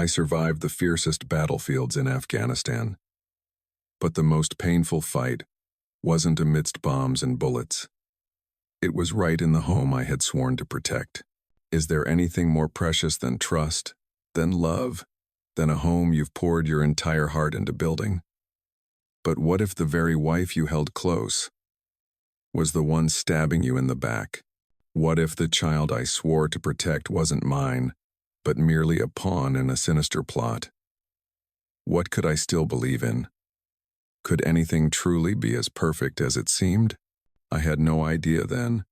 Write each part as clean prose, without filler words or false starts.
I survived the fiercest battlefields in Afghanistan. But the most painful fight wasn't amidst bombs and bullets. It was right in the home I had sworn to protect. Is there anything more precious than trust, than love, than a home you've poured your entire heart into building? But what if the very wife you held close was the one stabbing you in the back? What if the child I swore to protect wasn't mine, but merely a pawn in a sinister plot? What could I still believe in? Could anything truly be as perfect as it seemed? I had no idea then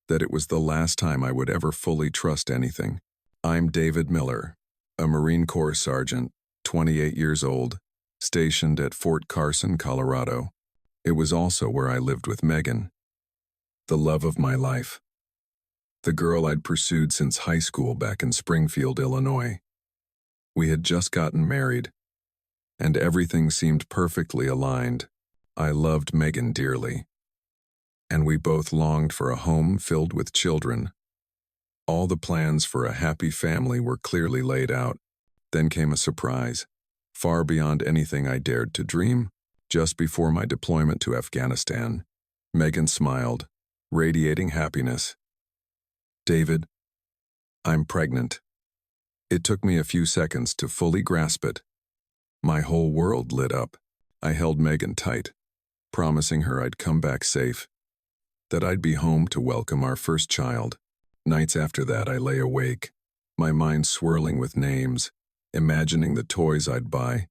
that it was the last time I would ever fully trust anything. I'm David Miller, a Marine Corps sergeant, 28 years old, stationed at Fort Carson, Colorado. It was also where I lived with Megan, the love of my life, the girl I'd pursued since high school back in Springfield, Illinois. We had just gotten married, and everything seemed perfectly aligned. I loved Megan dearly, and we both longed for a home filled with children. All the plans for a happy family were clearly laid out. Then came a surprise, far beyond anything I dared to dream. Just before my deployment to Afghanistan, Megan smiled, radiating happiness. "David, I'm pregnant." It took me a few seconds to fully grasp it. My whole world lit up. I held Megan tight, promising her I'd come back safe, that I'd be home to welcome our first child. Nights after that, I lay awake, my mind swirling with names, imagining the toys I'd buy,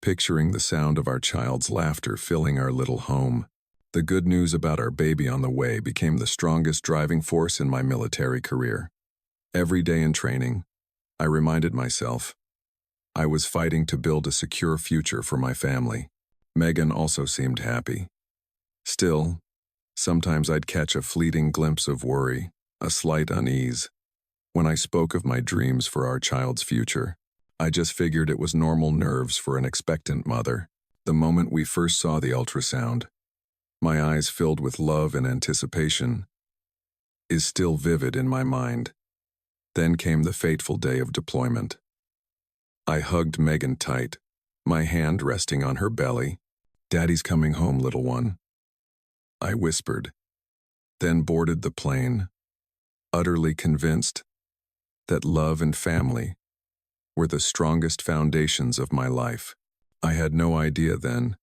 picturing the sound of our child's laughter filling our little home. The good news about our baby on the way became the strongest driving force in my military career. Every day in training, I reminded myself I was fighting to build a secure future for my family. Megan also seemed happy. Still, sometimes I'd catch a fleeting glimpse of worry, a slight unease. When I spoke of my dreams for our child's future, I just figured it was normal nerves for an expectant mother. The moment we first saw the ultrasound, my eyes filled with love and anticipation, is still vivid in my mind. Then came the fateful day of deployment. I hugged Megan tight, my hand resting on her belly. "Daddy's coming home, little one," I whispered, then boarded the plane, utterly convinced that love and family were the strongest foundations of my life. I had no idea then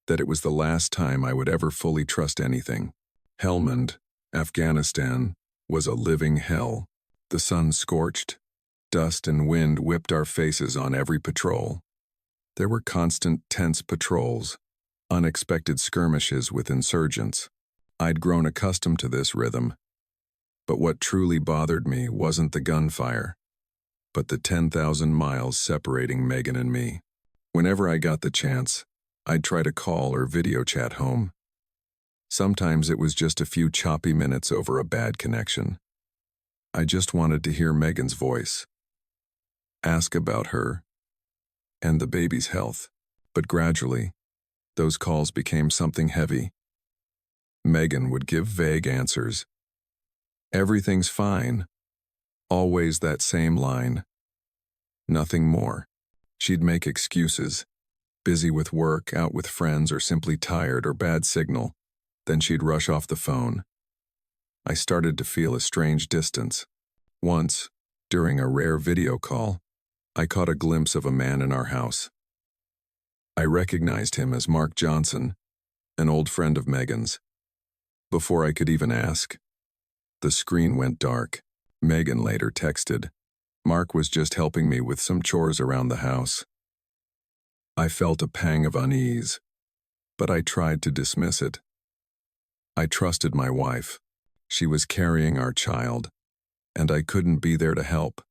that it was the last time I would ever fully trust anything. Helmand, Afghanistan, was a living hell. The sun scorched, dust and wind whipped our faces on every patrol. There were constant, tense patrols, unexpected skirmishes with insurgents. I'd grown accustomed to this rhythm, but what truly bothered me wasn't the gunfire, but the 10,000 miles separating Megan and me. Whenever I got the chance, I'd try to call or video chat home. Sometimes it was just a few choppy minutes over a bad connection. I just wanted to hear Megan's voice, ask about her and the baby's health. But gradually, those calls became something heavy. Megan would give vague answers. "Everything's fine." Always that same line. Nothing more. She'd make excuses. Busy with work, out with friends, or simply tired or bad signal. Then she'd rush off the phone. I started to feel a strange distance. Once, during a rare video call, I caught a glimpse of a man in our house. I recognized him as Mark Johnson, an old friend of Megan's. Before I could even ask, the screen went dark. Megan later texted, "Mark was just helping me with some chores around the house." I felt a pang of unease, but I tried to dismiss it. I trusted my wife. She was carrying our child, and I couldn't be there to help,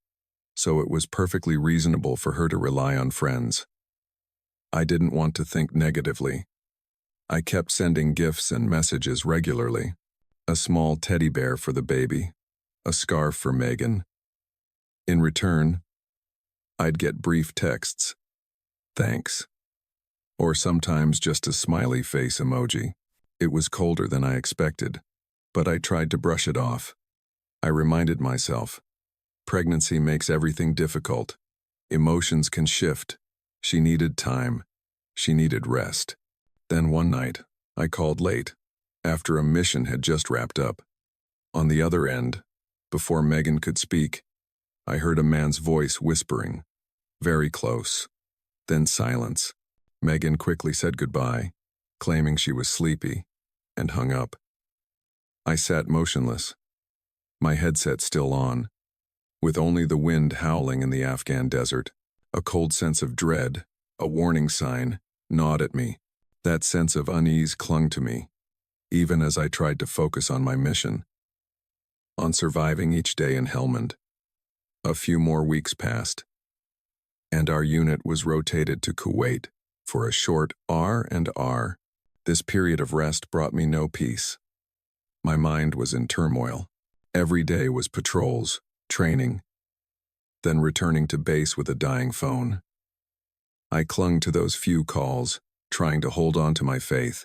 so it was perfectly reasonable for her to rely on friends. I didn't want to think negatively. I kept sending gifts and messages regularly. A small teddy bear for the baby, a scarf for Megan. In return, I'd get brief texts, "Thanks," or sometimes just a smiley face emoji. It was colder than I expected, but I tried to brush it off. I reminded myself, pregnancy makes everything difficult. Emotions can shift. She needed time. She needed rest. Then one night, I called late, after a mission had just wrapped up. On the other end, before Megan could speak, I heard a man's voice whispering, very close. Then silence. Megan quickly said goodbye, claiming she was sleepy, and hung up. I sat motionless, my headset still on, with only the wind howling in the Afghan desert. A cold sense of dread, a warning sign, gnawed at me. That sense of unease clung to me, even as I tried to focus on my mission, on surviving each day in Helmand. A few more weeks passed, and our unit was rotated to Kuwait for a short R&R. This period of rest brought me no peace. My mind was in turmoil. Every day was patrols, training, then returning to base with a dying phone. I clung to those few calls, trying to hold on to my faith.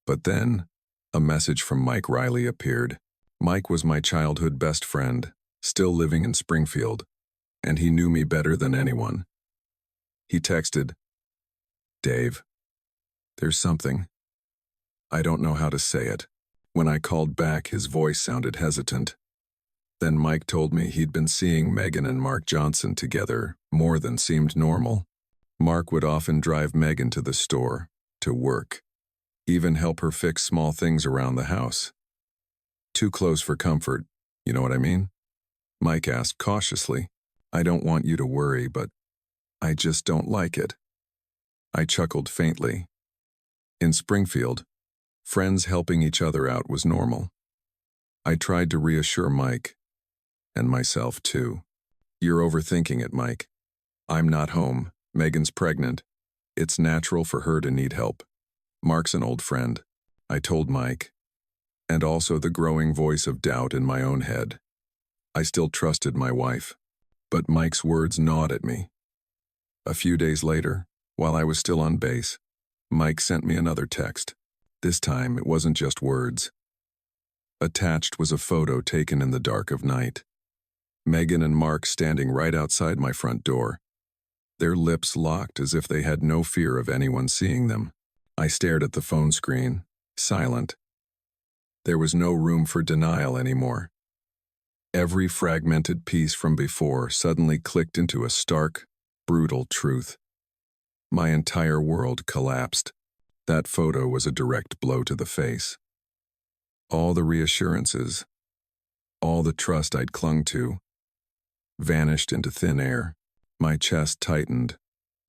But then, a message from Mike Riley appeared. Mike was my childhood best friend, still living in Springfield, and he knew me better than anyone. He texted, "Dave, there's something. I don't know how to say it." When I called back, his voice sounded hesitant. Then Mike told me he'd been seeing Megan and Mark Johnson together more than seemed normal. Mark would often drive Megan to the store, to work, even help her fix small things around the house. Too close for comfort, you know what I mean? Mike asked cautiously, "I don't want you to worry, but I just don't like it." I chuckled faintly. In Springfield, friends helping each other out was normal. I tried to reassure Mike, and myself too. "You're overthinking it, Mike. I'm not home. Megan's pregnant. It's natural for her to need help. Mark's an old friend," I told Mike, and also the growing voice of doubt in my own head. I still trusted my wife, but Mike's words gnawed at me. A few days later, while I was still on base, Mike sent me another text. This time, it wasn't just words. Attached was a photo taken in the dark of night. Megan and Mark standing right outside my front door, their lips locked as if they had no fear of anyone seeing them. I stared at the phone screen, silent. There was no room for denial anymore. Every fragmented piece from before suddenly clicked into a stark, brutal truth. My entire world collapsed. That photo was a direct blow to the face. All the reassurances, all the trust I'd clung to, vanished into thin air. My chest tightened,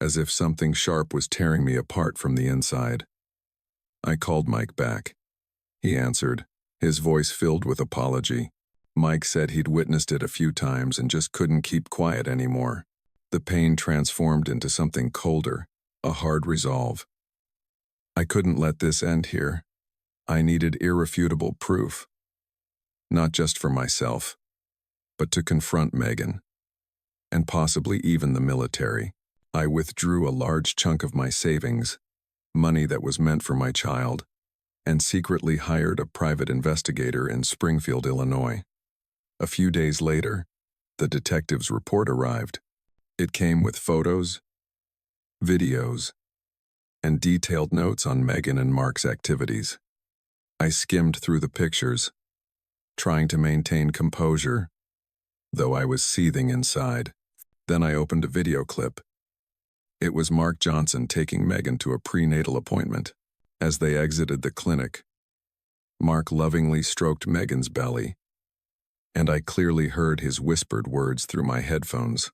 as if something sharp was tearing me apart from the inside. I called Mike back. He answered, his voice filled with apology. Mike said he'd witnessed it a few times and just couldn't keep quiet anymore. The pain transformed into something colder, a hard resolve. I couldn't let this end here. I needed irrefutable proof. Not just for myself, but to confront Megan, and possibly even the military. I withdrew a large chunk of my savings, money that was meant for my child, and secretly hired a private investigator in Springfield, Illinois. A few days later, the detective's report arrived. It came with photos, videos, and detailed notes on Megan and Mark's activities. I skimmed through the pictures, trying to maintain composure, though I was seething inside. Then I opened a video clip. It was Mark Johnson taking Megan to a prenatal appointment. As they exited the clinic, Mark lovingly stroked Megan's belly, and I clearly heard his whispered words through my headphones.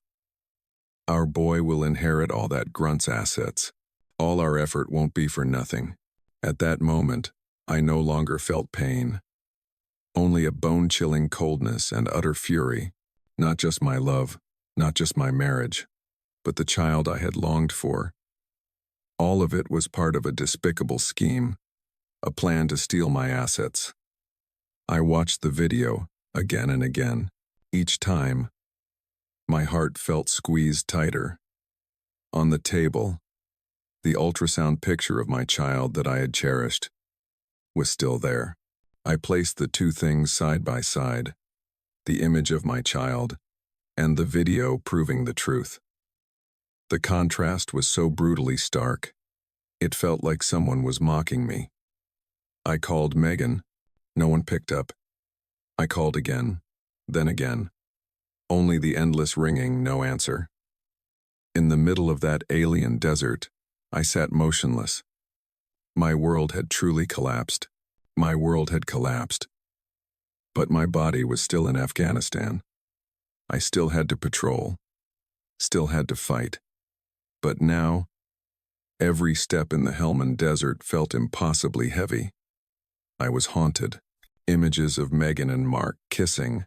"Our boy will inherit all that grunt's assets. All our effort won't be for nothing." At that moment, I no longer felt pain, only a bone-chilling coldness and utter fury. Not just my love, not just my marriage, but the child I had longed for. All of it was part of a despicable scheme, a plan to steal my assets. I watched the video again and again. Each time, my heart felt squeezed tighter. On the table, the ultrasound picture of my child that I had cherished was still there. I placed the two things side by side, the image of my child and the video proving the truth. The contrast was so brutally stark, it felt like someone was mocking me. I called Megan. No one picked up. I called again, then again. Only the endless ringing, no answer. In the middle of that alien desert, I sat motionless. My world had truly collapsed. My world had collapsed. But my body was still in Afghanistan. I still had to patrol, still had to fight. But now, every step in the Helmand Desert felt impossibly heavy. I was haunted. Images of Megan and Mark kissing.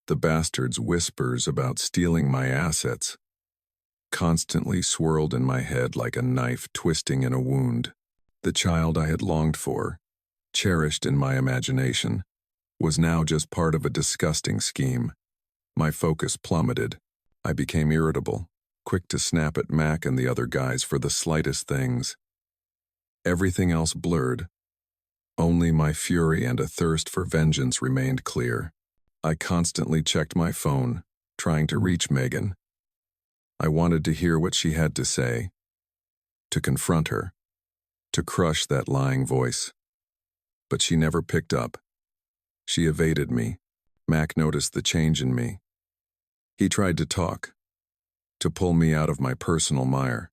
The bastards' whispers about stealing my assets constantly swirled in my head like a knife twisting in a wound. The child I had longed for, cherished in my imagination, was now just part of a disgusting scheme. My focus plummeted. I became irritable, quick to snap at Mac and the other guys for the slightest things. Everything else blurred. Only my fury and a thirst for vengeance remained clear. I constantly checked my phone, trying to reach Megan. I wanted to hear what she had to say, to confront her, to crush that lying voice. But she never picked up. She evaded me. Mac noticed the change in me. He tried to talk, to pull me out of my personal mire.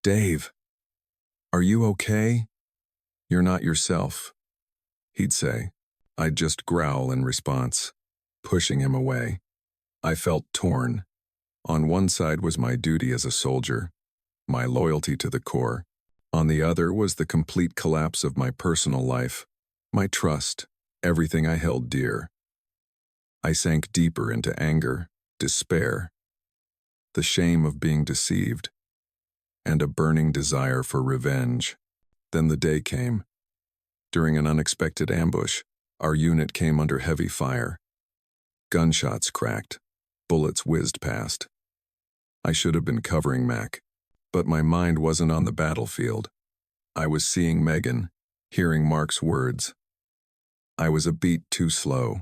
"Dave, are you okay? You're not yourself," he'd say. I'd just growl in response, pushing him away. I felt torn. On one side was my duty as a soldier, my loyalty to the core. On the other was the complete collapse of my personal life, my trust, everything I held dear. I sank deeper into anger, despair, the shame of being deceived, and a burning desire for revenge. Then the day came. During an unexpected ambush, our unit came under heavy fire. Gunshots cracked, bullets whizzed past. I should have been covering Mac, but my mind wasn't on the battlefield. I was seeing Megan, hearing Mark's words. I was a beat too slow.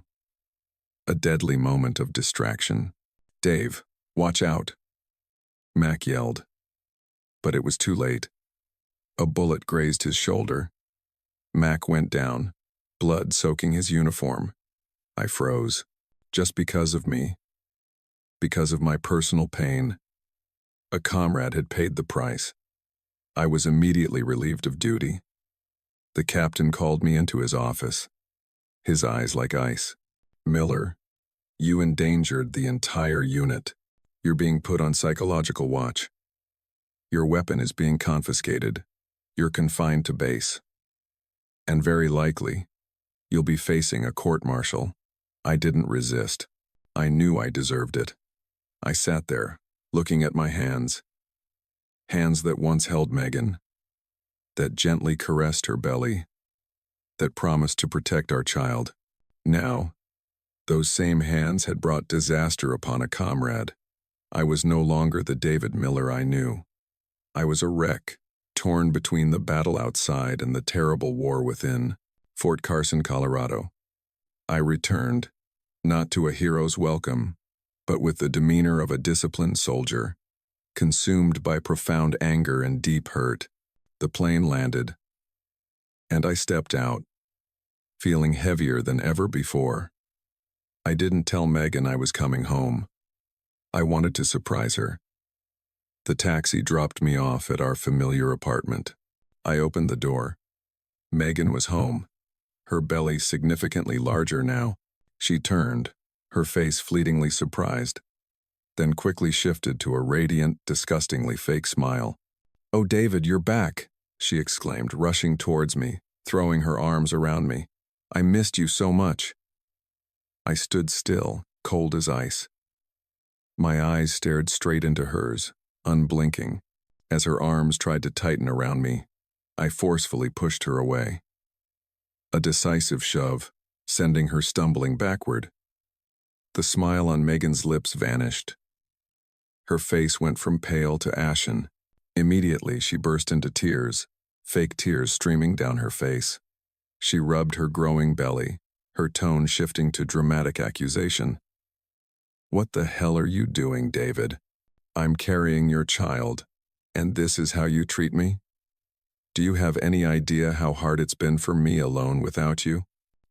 A deadly moment of distraction. "Dave, watch out," Mac yelled. But it was too late. A bullet grazed his shoulder. Mac went down, blood soaking his uniform. I froze. Just because of me. Because of my personal pain. A comrade had paid the price. I was immediately relieved of duty. The captain called me into his office, his eyes like ice. "Miller, you endangered the entire unit. You're being put on psychological watch. Your weapon is being confiscated. You're confined to base. And very likely, you'll be facing a court-martial." I didn't resist. I knew I deserved it. I sat there, looking at my hands. Hands that once held Megan, that gently caressed her belly, that promised to protect our child. Now, those same hands had brought disaster upon a comrade. I was no longer the David Miller I knew. I was a wreck, torn between the battle outside and the terrible war within. Fort Carson, Colorado. I returned, not to a hero's welcome, but with the demeanor of a disciplined soldier, consumed by profound anger and deep hurt. The plane landed, and I stepped out, feeling heavier than ever before. I didn't tell Megan I was coming home. I wanted to surprise her. The taxi dropped me off at our familiar apartment. I opened the door. Megan was home, her belly significantly larger now. She turned, her face fleetingly surprised, then quickly shifted to a radiant, disgustingly fake smile. "Oh, David, you're back," she exclaimed, rushing towards me, throwing her arms around me. "I missed you so much." I stood still, cold as ice. My eyes stared straight into hers, unblinking. As her arms tried to tighten around me, I forcefully pushed her away. A decisive shove, sending her stumbling backward. The smile on Megan's lips vanished. Her face went from pale to ashen. Immediately, she burst into tears, fake tears streaming down her face. She rubbed her growing belly, her tone shifting to dramatic accusation. "What the hell are you doing, David? I'm carrying your child, and this is how you treat me? Do you have any idea how hard it's been for me alone without you?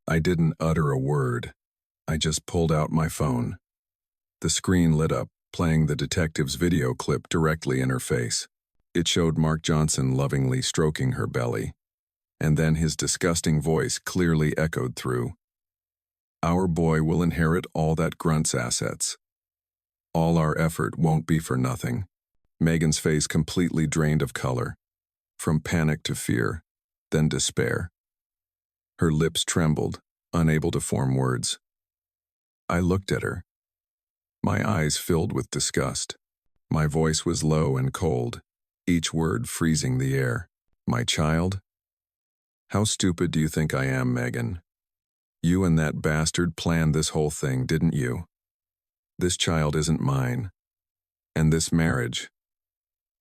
I didn't utter a word. I just pulled out my phone. The screen lit up, playing the detective's video clip directly in her face. It showed Mark Johnson lovingly stroking her belly. And then his disgusting voice clearly echoed through. Our boy will inherit all that grunt's assets. All our effort won't be for nothing. Megan's face completely drained of color, from panic to fear, then despair. Her lips trembled, unable to form words. I looked at her. My eyes filled with disgust. My voice was low and cold, each word freezing the air. My child? How stupid do you think I am, Megan? You and that bastard planned this whole thing, didn't you? This child isn't mine. And this marriage,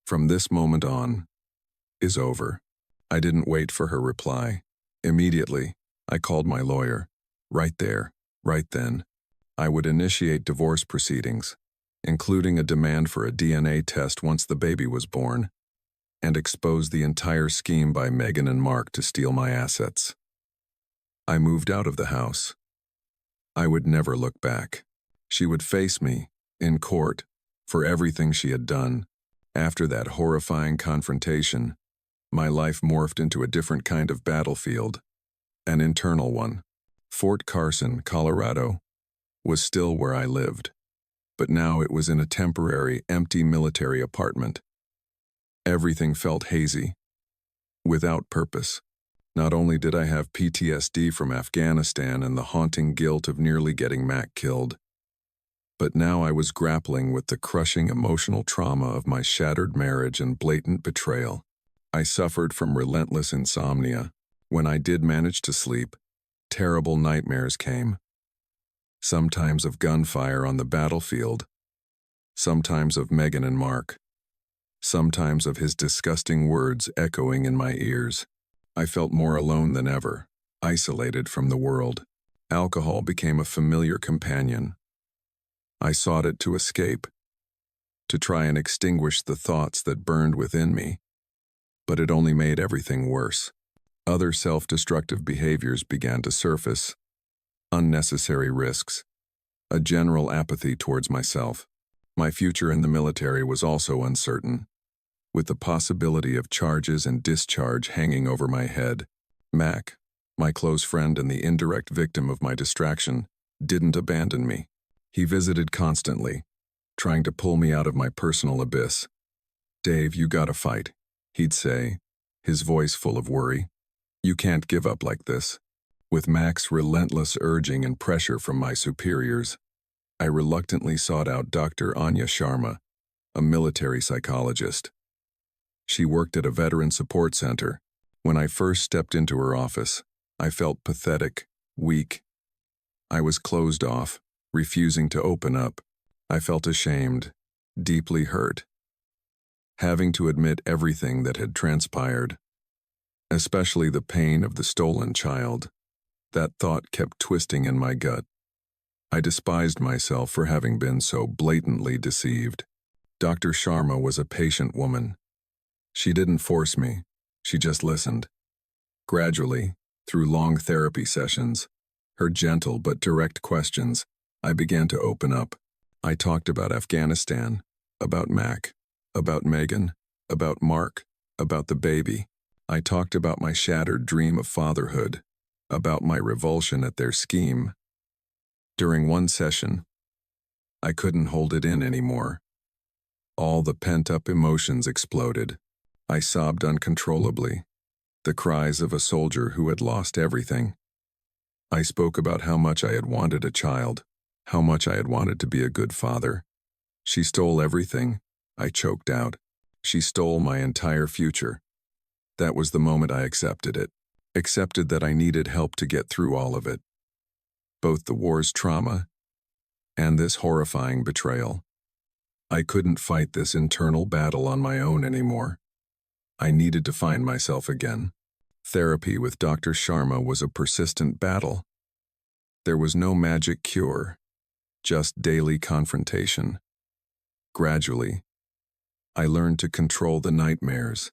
from this moment on, is over. I didn't wait for her reply. Immediately, I called my lawyer. Right there, right then. I would initiate divorce proceedings, including a demand for a DNA test once the baby was born, and expose the entire scheme by Megan and Mark to steal my assets. I moved out of the house. I would never look back. She would face me, in court, for everything she had done. After that horrifying confrontation, my life morphed into a different kind of battlefield, an internal one. Fort Carson, Colorado, was still where I lived, but now it was in a temporary, empty military apartment. Everything felt hazy, without purpose. Not only did I have PTSD from Afghanistan and the haunting guilt of nearly getting Mac killed, but now I was grappling with the crushing emotional trauma of my shattered marriage and blatant betrayal. I suffered from relentless insomnia. When I did manage to sleep, terrible nightmares came. Sometimes of gunfire on the battlefield, sometimes of Megan and Mark, sometimes of his disgusting words echoing in my ears. I felt more alone than ever, isolated from the world. Alcohol became a familiar companion. I sought it to escape, to try and extinguish the thoughts that burned within me, but it only made everything worse. Other self-destructive behaviors began to surface, unnecessary risks, a general apathy towards myself. My future in the military was also uncertain, with the possibility of charges and discharge hanging over my head. Mac, my close friend and the indirect victim of my distraction, didn't abandon me. He visited constantly, trying to pull me out of my personal abyss. "Dave, you gotta fight," he'd say, his voice full of worry. "You can't give up like this." With Mac's relentless urging and pressure from my superiors, I reluctantly sought out Dr. Anya Sharma, a military psychologist. She worked at a veteran support center. When I first stepped into her office, I felt pathetic, weak. I was closed off, refusing to open up. I felt ashamed, deeply hurt, having to admit everything that had transpired, especially the pain of the stolen child. That thought kept twisting in my gut. I despised myself for having been so blatantly deceived. Dr. Sharma was a patient woman. She didn't force me, she just listened. Gradually, through long therapy sessions, her gentle but direct questions, I began to open up. I talked about Afghanistan, about Mac, about Megan, about Mark, about the baby. I talked about my shattered dream of fatherhood, about my revulsion at their scheme. During one session, I couldn't hold it in anymore. All the pent-up emotions exploded. I sobbed uncontrollably, the cries of a soldier who had lost everything. I spoke about how much I had wanted a child, how much I had wanted to be a good father. "She stole everything," I choked out. "She stole my entire future." That was the moment I accepted it. Accepted that I needed help to get through all of it. Both the war's trauma and this horrifying betrayal. I couldn't fight this internal battle on my own anymore. I needed to find myself again. Therapy with Dr. Sharma was a persistent battle. There was no magic cure, just daily confrontation. Gradually, I learned to control the nightmares,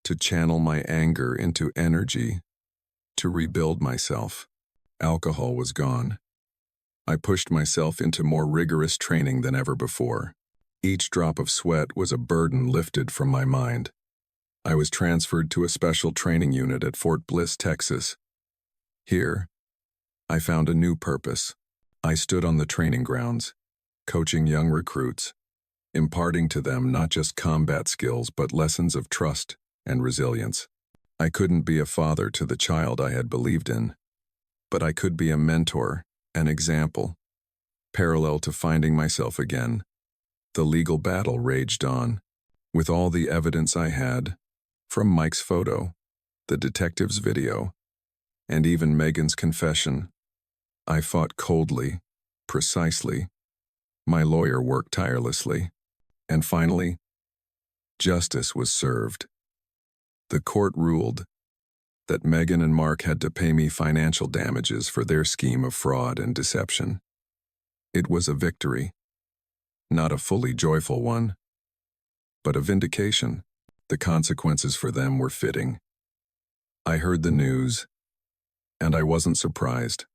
to channel my anger into energy, to rebuild myself. Alcohol was gone. I pushed myself into more rigorous training than ever before. Each drop of sweat was a burden lifted from my mind. I was transferred to a special training unit at Fort Bliss, Texas. Here, I found a new purpose. I stood on the training grounds, coaching young recruits, imparting to them not just combat skills but lessons of trust and resilience. I couldn't be a father to the child I had believed in, but I could be a mentor, an example. Parallel to finding myself again, the legal battle raged on. With all the evidence I had, from Mike's photo, the detective's video, and even Megan's confession, I fought coldly, precisely. My lawyer worked tirelessly. And finally, justice was served. The court ruled that Megan and Mark had to pay me financial damages for their scheme of fraud and deception. It was a victory, not a fully joyful one, but a vindication. The consequences for them were fitting. I heard the news, and I wasn't surprised.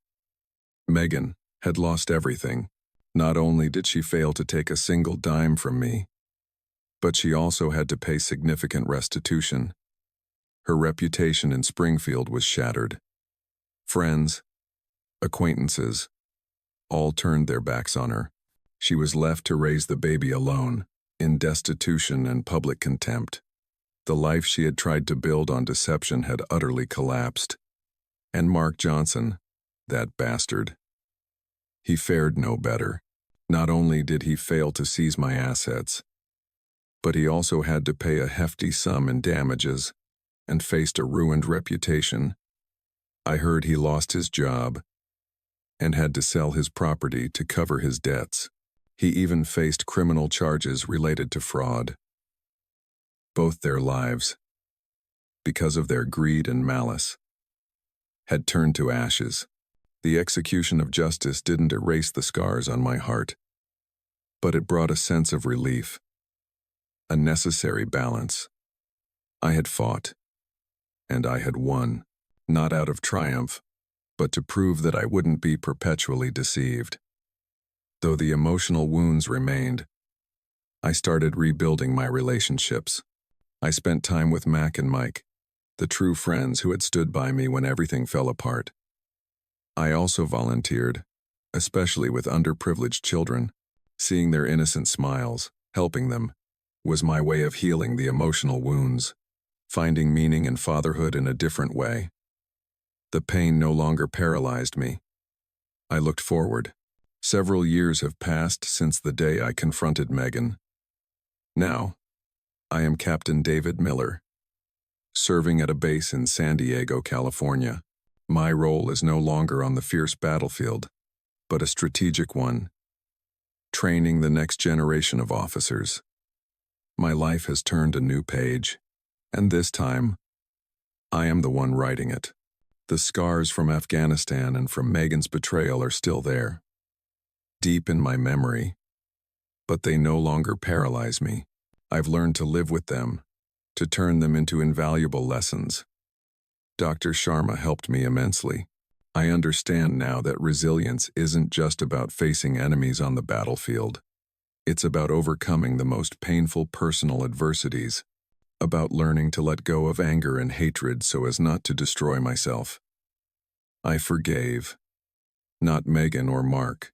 Megan had lost everything. Not only did she fail to take a single dime from me, but she also had to pay significant restitution. Her reputation in Springfield was shattered. Friends, acquaintances, all turned their backs on her. She was left to raise the baby alone, in destitution and public contempt. The life she had tried to build on deception had utterly collapsed. And Mark Johnson, that bastard, he fared no better. Not only did he fail to seize my assets, but he also had to pay a hefty sum in damages and faced a ruined reputation. I heard he lost his job and had to sell his property to cover his debts. He even faced criminal charges related to fraud. Both their lives, because of their greed and malice, had turned to ashes. The execution of justice didn't erase the scars on my heart, but it brought a sense of relief, a necessary balance. I had fought, and I had won, not out of triumph, but to prove that I wouldn't be perpetually deceived. Though the emotional wounds remained, I started rebuilding my relationships. I spent time with Mac and Mike, the true friends who had stood by me when everything fell apart. I also volunteered, especially with underprivileged children. Seeing their innocent smiles, helping them, was my way of healing the emotional wounds, finding meaning in fatherhood in a different way. The pain no longer paralyzed me. I looked forward. Several years have passed since the day I confronted Megan. Now, I am Captain David Miller, serving at a base in San Diego, California. My role is no longer on the fierce battlefield, but a strategic one, training the next generation of officers. My life has turned a new page, and this time, I am the one writing it. The scars from Afghanistan and from Megan's betrayal are still there, deep in my memory, but they no longer paralyze me. I've learned to live with them, to turn them into invaluable lessons. Dr. Sharma helped me immensely. I understand now that resilience isn't just about facing enemies on the battlefield. It's about overcoming the most painful personal adversities, about learning to let go of anger and hatred so as not to destroy myself. I forgave, not Megan or Mark,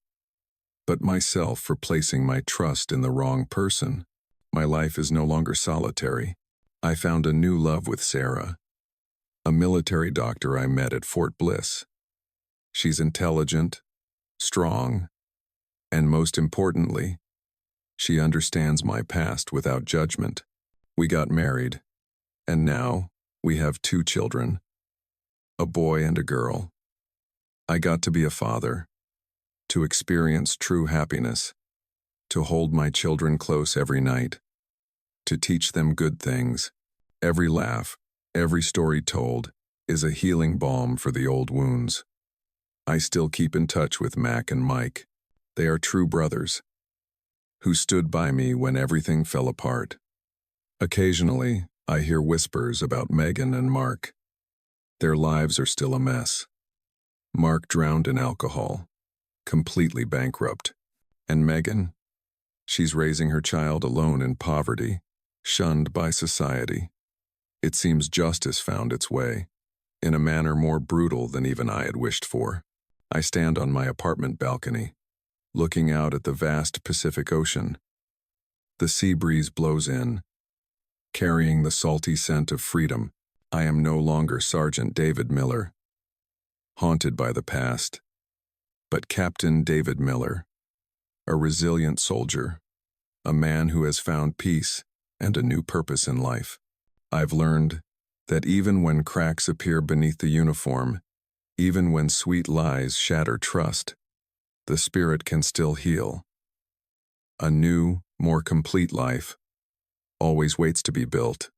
but myself for placing my trust in the wrong person. My life is no longer solitary. I found a new love with Sarah, a military doctor I met at Fort Bliss. She's intelligent, strong, and most importantly, she understands my past without judgment. We got married, and now we have 2 children, a boy and a girl. I got to be a father, to experience true happiness, to hold my children close every night, to teach them good things. Every laugh, every story told, is a healing balm for the old wounds. I still keep in touch with Mac and Mike. They are true brothers, who stood by me when everything fell apart. Occasionally, I hear whispers about Megan and Mark. Their lives are still a mess. Mark drowned in alcohol, completely bankrupt. And Megan? She's raising her child alone in poverty, shunned by society. It seems justice found its way, in a manner more brutal than even I had wished for. I stand on my apartment balcony, looking out at the vast Pacific Ocean. The sea breeze blows in, carrying the salty scent of freedom. I am no longer Sergeant David Miller, haunted by the past, but Captain David Miller, a resilient soldier, a man who has found peace and a new purpose in life. I've learned that even when cracks appear beneath the uniform, even when sweet lies shatter trust, the spirit can still heal. A new, more complete life always waits to be built.